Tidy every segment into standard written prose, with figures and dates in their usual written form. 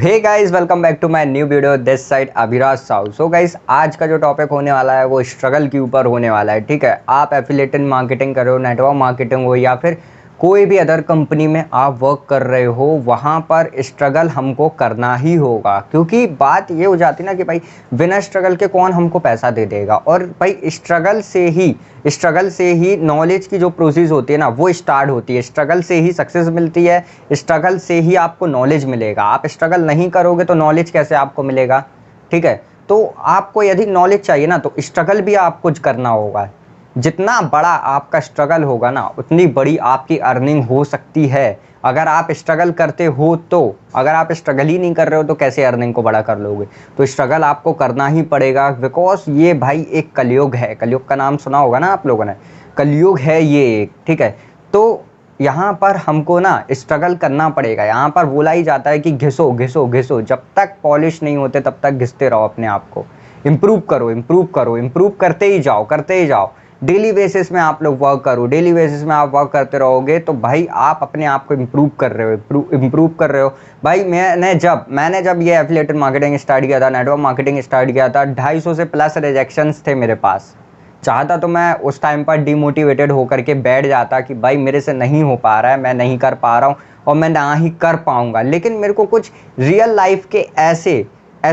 Hey guys, welcome back to my new video this side Abhiraj Sahu. So guys, आज का जो topic होने वाला है वो स्ट्रगल के ऊपर होने वाला है। ठीक है, आप एफिलिएटेड मार्केटिंग कर रहे हो, नेटवर्क मार्केटिंग हो या फिर कोई भी अदर कंपनी में आप वर्क कर रहे हो, वहाँ पर स्ट्रगल हमको करना ही होगा। क्योंकि बात ये हो जाती ना कि भाई बिना स्ट्रगल के कौन हमको पैसा दे देगा। और भाई स्ट्रगल से ही नॉलेज की जो प्रोसेस होती है ना वो स्टार्ट होती है। स्ट्रगल से ही सक्सेस मिलती है, स्ट्रगल से ही आपको नॉलेज मिलेगा। आप स्ट्रगल नहीं करोगे तो नॉलेज कैसे आपको मिलेगा। ठीक है, तो आपको यदि नॉलेज चाहिए ना तो स्ट्रगल भी आपको करना होगा। जितना बड़ा आपका स्ट्रगल होगा ना उतनी बड़ी आपकी अर्निंग हो सकती है। अगर आप स्ट्रगल करते हो तो, अगर आप स्ट्रगल ही नहीं कर रहे हो तो कैसे अर्निंग को बड़ा कर लोगे। तो स्ट्रगल आपको करना ही पड़ेगा, बिकॉज ये भाई एक कलयुग है। कलयुग का नाम सुना होगा ना आप लोगों ने, कलयुग है ये एक। ठीक है, तो यहाँ पर हमको ना स्ट्रगल करना पड़ेगा। यहाँ पर बोला ही जाता है कि घिसो घिसो घिसो, जब तक पॉलिश नहीं होते तब तक घिसते रहो अपने आप को। इम्प्रूव करो, इम्प्रूव करो, इम्प्रूव करते ही जाओ, करते ही जाओ। डेली बेसिस में आप लोग वर्क करो, डेली बेसिस में आप वर्क करते रहोगे तो भाई आप अपने आप को इम्प्रूव कर रहे हो, इम्प्रूव कर रहे हो। भाई मैंने जब ये एफिलिएटेड मार्केटिंग स्टार्ट किया था, नेटवर्क मार्केटिंग स्टार्ट किया था, 250 से प्लस रिजेक्शंस थे मेरे पास। चाहता तो मैं उस टाइम पर डिमोटिवेटेड होकर के बैठ जाता कि भाई मेरे से नहीं हो पा रहा है, मैं नहीं कर पा रहा हूँ और मैं ना ही कर पाऊंगा। लेकिन मेरे को कुछ रियल लाइफ के ऐसे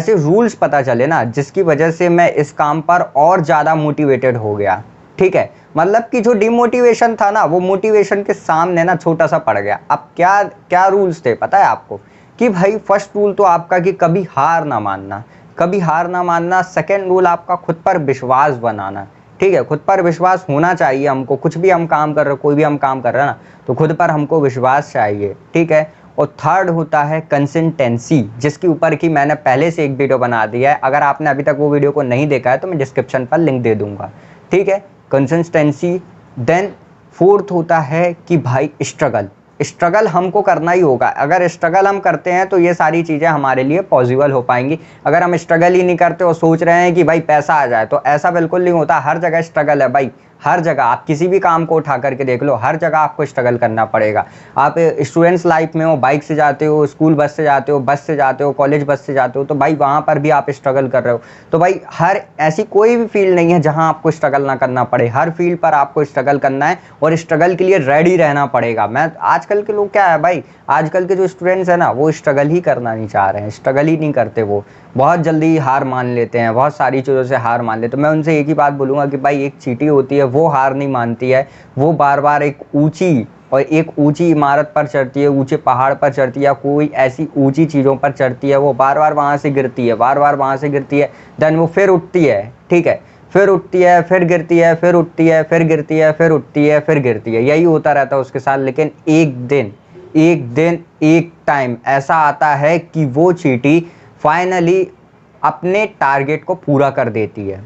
रूल्स पता चले ना, जिसकी वजह से मैं इस काम पर और ज़्यादा मोटिवेटेड हो गया। ठीक है, मतलब कि जो डिमोटिवेशन था ना वो मोटिवेशन के सामने ना छोटा सा पड़ गया। अब क्या क्या रूल्स थे पता है आपको, कि भाई फर्स्ट रूल तो आपका कि कभी हार ना मानना, कभी हार ना मानना। सेकेंड रूल आपका खुद पर विश्वास बनाना। ठीक है, खुद पर विश्वास होना चाहिए हमको। कुछ भी हम काम कर रहे हो, कोई भी हम काम कर रहे हैं ना, तो खुद पर हमको विश्वास चाहिए। ठीक है, और थर्ड होता है कंसिस्टेंसी, जिसके ऊपर कि मैंने पहले से एक वीडियो बना दिया है। अगर आपने अभी तक वो वीडियो को नहीं देखा है तो मैं डिस्क्रिप्शन पर लिंक दे दूंगा। ठीक है, कंसिस्टेंसी। देन फोर्थ होता है कि भाई स्ट्रगल हमको करना ही होगा। अगर स्ट्रगल हम करते हैं तो ये सारी चीज़ें हमारे लिए पॉसिबल हो पाएंगी। अगर हम स्ट्रगल ही नहीं करते और सोच रहे हैं कि भाई पैसा आ जाए, तो ऐसा बिल्कुल नहीं होता। हर जगह स्ट्रगल है भाई, हर जगह। आप किसी भी काम को उठा करके देख लो, हर जगह आपको स्ट्रगल करना पड़ेगा। आप स्टूडेंट्स लाइफ में हो, बाइक से जाते हो, स्कूल बस से जाते हो, बस से जाते हो, कॉलेज बस से जाते हो, तो भाई वहाँ पर भी आप स्ट्रगल कर रहे हो। तो भाई हर ऐसी कोई भी फील्ड नहीं है जहाँ आपको स्ट्रगल ना करना पड़े। हर फील्ड पर आपको स्ट्रगल करना है और स्ट्रगल के लिए रेडी रहना पड़ेगा। मैं आजकल के लोग क्या है भाई, आजकल के जो स्टूडेंट्स हैं ना वो स्ट्रगल ही करना नहीं चाह रहे हैं, स्ट्रगल ही नहीं करते। वो बहुत जल्दी हार मान लेते हैं, बहुत सारी चीज़ों से हार मान लेते हैं। तो मैं उनसे एक ही बात बोलूँगा कि भाई एक चींटी होती है, वो हार नहीं मानती है। वो बार बार एक ऊंची इमारत पर चढ़ती है, ऊंचे पहाड़ पर चढ़ती है, या कोई ऐसी ऊंची चीज़ों पर चढ़ती है। वो बार बार वहाँ से गिरती है, बार बार वहाँ से गिरती है, देन वो फिर उठती है। ठीक है, फिर उठती है, फिर गिरती है, फिर उठती है, फिर गिरती है, फिर उठती है, फिर गिरती है। यही होता रहता है उसके साथ। लेकिन एक टाइम ऐसा आता है कि वो चींटी फाइनली अपने टारगेट को पूरा कर देती है।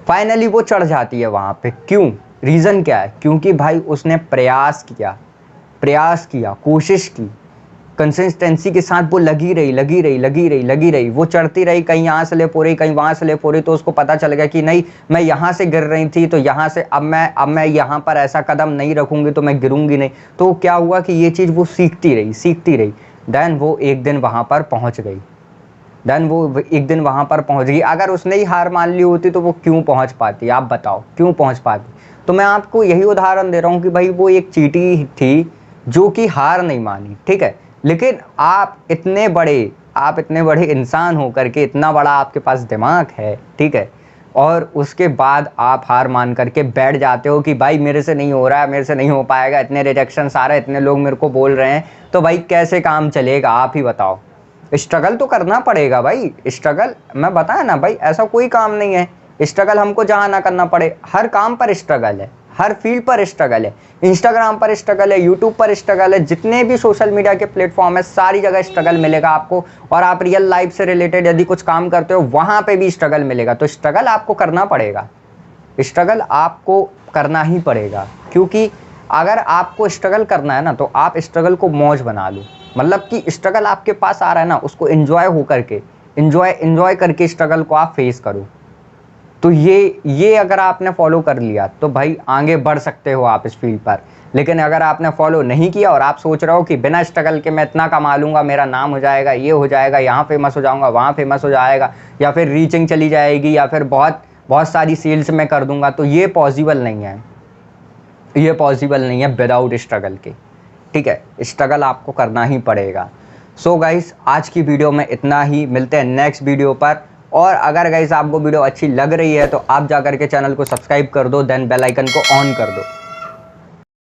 फाइनली वो चढ़ जाती है वहाँ पे। क्यों? रीज़न क्या है? क्योंकि भाई उसने प्रयास किया, कोशिश की, कंसिस्टेंसी के साथ वो लगी रही। वो चढ़ती रही, कहीं यहाँ से ले पूरी, कहीं वहाँ से ले पूरी। तो उसको पता चल गया कि नहीं, मैं यहाँ से गिर रही थी तो यहाँ से अब मैं यहाँ पर ऐसा कदम नहीं रखूँगी तो मैं गिरूँगी नहीं। तो क्या हुआ कि ये चीज़ वो सीखती रही। देन वो एक दिन वहाँ पर पहुँच गई। अगर उसने ही हार मान ली होती तो वो क्यों पहुँच पाती? आप बताओ, क्यों पहुँच पाती? तो मैं आपको यही उदाहरण दे रहा हूँ कि भाई वो एक चींटी थी जो कि हार नहीं मानी। ठीक है, लेकिन आप इतने बड़े इंसान हो करके, इतना बड़ा आपके पास दिमाग है, ठीक है, और उसके बाद आप हार मान करके बैठ जाते हो कि भाई मेरे से नहीं हो रहा है, मेरे से नहीं हो पाएगा, इतने रिजेक्शन आ रहे हैं, इतने लोग मेरे को बोल रहे हैं, तो भाई कैसे काम चलेगा? आप ही बताओ। स्ट्रगल तो करना पड़ेगा भाई। स्ट्रगल मैं बताया ना भाई, ऐसा कोई काम नहीं है स्ट्रगल हमको जहाँ ना करना पड़े। हर काम पर स्ट्रगल है, हर फील्ड पर स्ट्रगल है। इंस्टाग्राम पर स्ट्रगल है, यूट्यूब पर स्ट्रगल है, जितने भी सोशल मीडिया के प्लेटफॉर्म है सारी जगह स्ट्रगल मिलेगा आपको। और आप रियल लाइफ से रिलेटेड यदि कुछ काम करते हो वहाँ पे भी स्ट्रगल मिलेगा। तो स्ट्रगल आपको करना पड़ेगा, स्ट्रगल आपको करना ही पड़ेगा। क्योंकि अगर आपको स्ट्रगल करना है ना तो आप स्ट्रगल को मौज बना लो। मतलब कि स्ट्रगल आपके पास आ रहा है ना, उसको एंजॉय करके स्ट्रगल को आप फेस करो। तो ये अगर आपने फॉलो कर लिया तो भाई आगे बढ़ सकते हो आप इस फील्ड पर। लेकिन अगर आपने फॉलो नहीं किया और आप सोच रहे हो कि बिना स्ट्रगल के मैं इतना कमा लूँगा, मेरा नाम हो जाएगा, ये हो जाएगा, यहाँ फेमस हो जाऊँगा, वहाँ फेमस हो जाएगा, या फिर रीचिंग चली जाएगी, या फिर बहुत बहुत सारी सेल्स में कर दूंगा, तो ये पॉसिबल नहीं है। ये पॉसिबल नहीं है विदाउट स्ट्रगल के। ठीक है, स्ट्रगल आपको करना ही पड़ेगा। सो गाइस, आज की वीडियो में इतना ही। मिलते हैं नेक्स्ट वीडियो पर। और अगर गाइस आपको वीडियो अच्छी लग रही है तो आप जाकर के चैनल को सब्सक्राइब कर दो, देन बेल आइकन को ऑन कर दो।